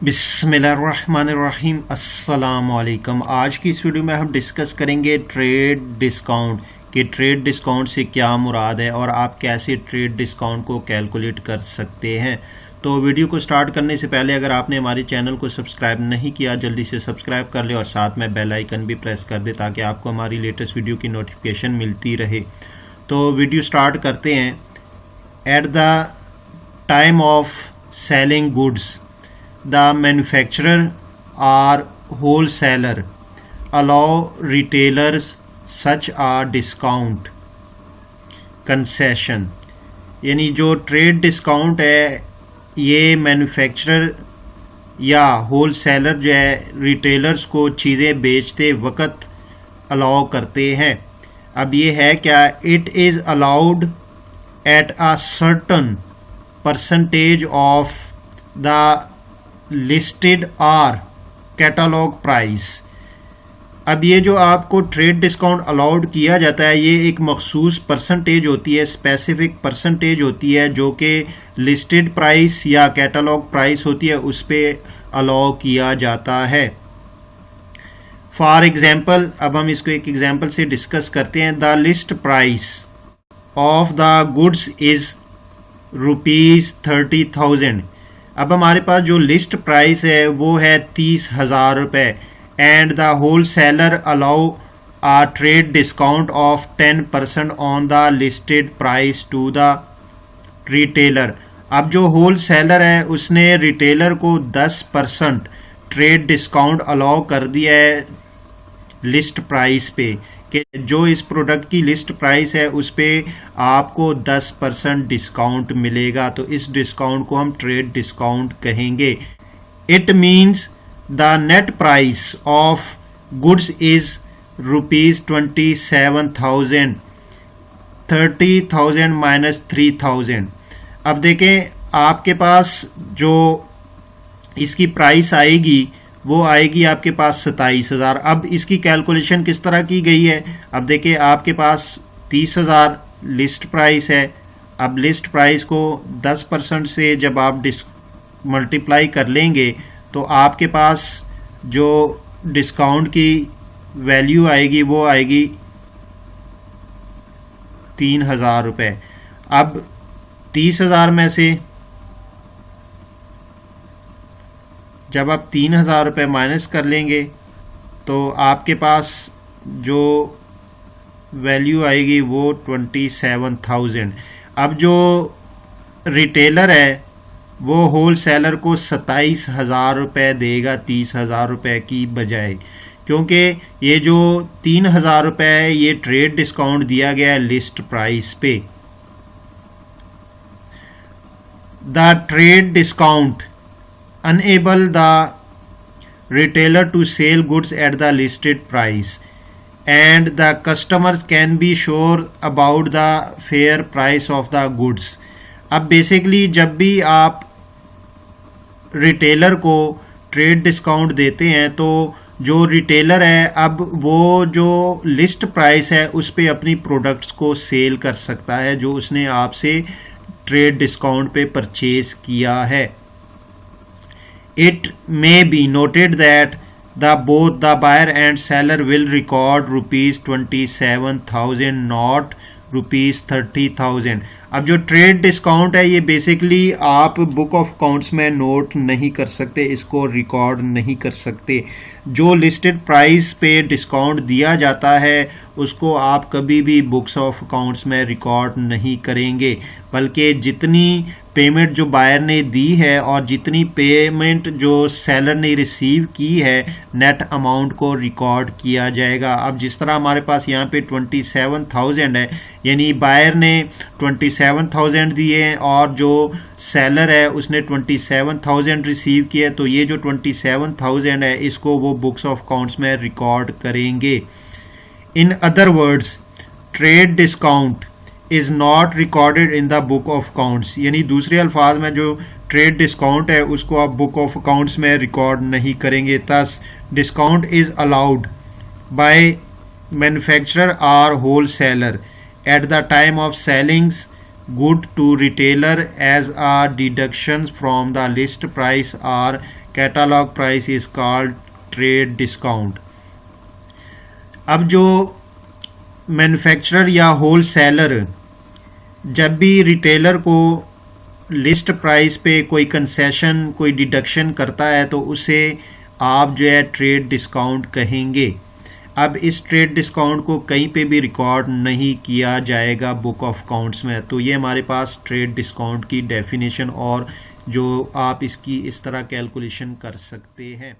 बिस्मिल्लाहिर्रहमानिर्रहीम अस्सलामुअलैकुम। आज की इस वीडियो में हम डिस्कस करेंगे ट्रेड डिस्काउंट कि ट्रेड डिस्काउंट से क्या मुराद है और आप कैसे ट्रेड डिस्काउंट को कैलकुलेट कर सकते हैं। तो वीडियो को स्टार्ट करने से पहले अगर आपने हमारे चैनल को सब्सक्राइब नहीं किया जल्दी से सब्सक्राइब कर ले और साथ में बेल आइकन भी प्रेस कर दे ताकि आपको हमारी लेटेस्ट वीडियो की नोटिफिकेशन मिलती रहे। तो वीडियो स्टार्ट करते हैं। Eight the time of selling goods the manufacturer or wholesaler allow retailers such a discount concession। यानी जो ट्रेड डिस्काउंट है ये मैन्युफैक्चरर या होलसेलर जो है रिटेलर्स को चीज़ें बेचते वक्त अलाउ करते हैं। अब ये है क्या, it is allowed at a certain percentage of the listed or catalogue price. अब ये जो आपको ट्रेड डिस्काउंट अलाउड किया जाता है ये एक मखसूस परसेंटेज होती है, स्पेसिफिक परसेंटेज होती है जो कि लिस्टेड प्राइस या कैटलॉग प्राइस होती है उस पर अलाउ किया जाता है। फॉर एग्जाम्पल, अब हम इसको एक एग्जाम्पल से डिस्कस करते हैं। The list price of the goods is ₹30,000। अब हमारे पास जो लिस्ट प्राइस है वो है 30,000 रुपये and the whole seller allow a trade discount of 10% on the listed price to the retailer. अब जो होल सेलर है उसने रिटेलर को 10% ट्रेड डिस्काउंट अलाउ कर दिया है लिस्ट प्राइस पे कि जो इस प्रोडक्ट की लिस्ट प्राइस है उस पर आपको 10% डिस्काउंट मिलेगा। तो इस डिस्काउंट को हम ट्रेड डिस्काउंट कहेंगे। It means the net price of goods is ₹27,000, 30,000 minus 3,000। अब देखें आपके पास जो इसकी प्राइस आएगी वो आएगी आपके पास 27,000। अब इसकी कैलकुलेशन किस तरह की गई है, अब देखिए आपके पास 30,000 लिस्ट प्राइस है। अब लिस्ट प्राइस को 10% से जब आप मल्टीप्लाई कर लेंगे तो आपके पास जो डिस्काउंट की वैल्यू आएगी वो आएगी 3,000 रुपये। अब 30,000 में से जब आप 3,000 रुपये माइनस कर लेंगे तो आपके पास जो वैल्यू आएगी वो 27,000। अब जो रिटेलर है वो होल सेलर को 27,000 रुपये देगा 30,000 रुपये की बजाय, क्योंकि ये जो 3,000 रुपये है ये ट्रेड डिस्काउंट दिया गया है लिस्ट प्राइस पे। The trade discount enable the retailer to sell goods at the listed price and the customers can be sure about the fair price of the goods। अब बेसिकली जब भी आप retailer को trade discount देते हैं तो जो रिटेलर है अब वो जो लिस्ट प्राइस है उस पे अपनी प्रोडक्ट्स को सेल कर सकता है जो उसने आपसे ट्रेड डिस्काउंट पे परचेज किया है। It may be noted that both the buyer and seller will record ₹27,000 not ₹30,000। अब जो ट्रेड डिस्काउंट है ये बेसिकली आप बुक ऑफ अकाउंट्स में नोट नहीं कर सकते, इसको रिकॉर्ड नहीं कर सकते। जो लिस्टेड प्राइस पे डिस्काउंट दिया जाता है उसको आप कभी भी बुक्स ऑफ अकाउंट्स में रिकॉर्ड नहीं करेंगे, बल्कि जितनी पेमेंट जो बायर ने दी है और जितनी पेमेंट जो सेलर ने रिसीव की है नेट अमाउंट को रिकॉर्ड किया जाएगा। अब जिस तरह हमारे पास यहाँ पे 27,000 है यानी बायर ने 27,000 दिए हैं और जो सेलर है उसने 27,000 रिसीव किया, तो ये जो 27,000 है इसको वो बुक्स ऑफ अकाउंट्स में रिकॉर्ड करेंगे। In other words trade discount is not recorded in the book of accounts, यानी दूसरे अल्फाज में जो ट्रेड डिस्काउंट है उसको आप बुक ऑफ अकाउंट्स में रिकॉर्ड नहीं करेंगे। Thus discount is allowed by manufacturer और wholesaler at the time of sellings good to retailer as a deductions from the list price or catalogue price is called trade discount. अब जो manufacturer या whole seller जब भी retailer को list price पे कोई concession कोई deduction करता है तो उसे आप जो है ट्रेड डिस्काउंट कहेंगे। अब इस ट्रेड डिस्काउंट को कहीं पे भी रिकॉर्ड नहीं किया जाएगा बुक ऑफ अकाउंट्स में। तो ये हमारे पास ट्रेड डिस्काउंट की डेफिनेशन और जो आप इसकी इस तरह कैलकुलेशन कर सकते हैं।